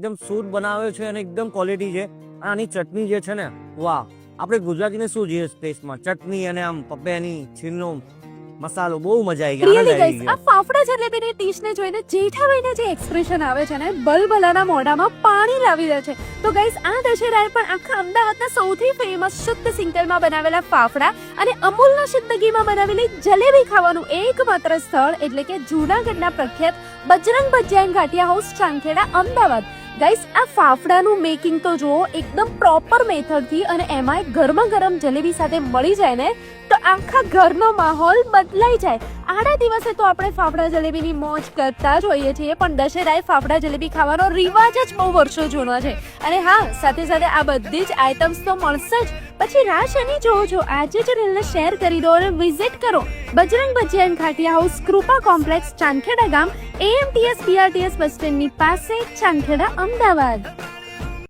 એકદમ શુદ્ધ બનાવ્યો છે અને એકદમ ક્વોલિટી છે. આની ચટણી જે છે ને, વાહ! આપણે ગુજરાતીને શું જોઈએ ટેસ્ટમાં, ચટણી અને આમ પપૈયાની છીણનો મસાલો, બહુ મજા આવી ગઈ. રિયલી ગાઈસ, આ ફાફડા જલેબીની ડીશને જોઈને જેઠાભાઈના જે એક્સપ્રેશન આવે છે ને, બલબલાના મોઢામાં પાણી લાવી દે છે. તો ગાઈસ, આ દશેરાએ પણ આખા અમદાવાદના સૌથી ફેમસ શુદ્ધ સિંગતેલમાં બનાવેલા ફાફડા અને અમૂલના શુદ્ધ ઘીમાં બનાવેલી જલેબી ખાવાનું એકમાત્ર સ્થળ એટલે કે જૂનાગઢના પ્રખ્યાત Bajrang Bhajiya and Gathiya house, Chandkheda, Ahmedabad. Guys, આ ફાફડાનું મેકિંગ તો જુઓ, એકદમ પ્રોપર મેથડથી, અને એમાંય ગરમા ગરમ જલેબી સાથે મળી જાય ને તો આખા ઘરનો માહોલ બદલાઈ જાય. આડા દિવસે તો આપણે ફાફડા જલેબીની મોજ કરતા જ હોઈએ છીએ, પણ દશેરાએ ફાફડા જલેબી ખાવાનો રિવાજ જ બહુ વર્ષો જૂનો છે. અને હા, સાથે સાથે આ બધી જ આઇટમ્સ તો મળશે જ. પછી રાહ શેની જોવો છો? આજે જ રીલને શેર કરી દો અને વિઝિટ કરો Bajrang Bhajiya and Gathiya house, Krupa complex, Chandkheda ગામ, AMTS BRTS બસ સ્ટેન્ડની પાસે, ચાંદખેડા, અમદાવાદ.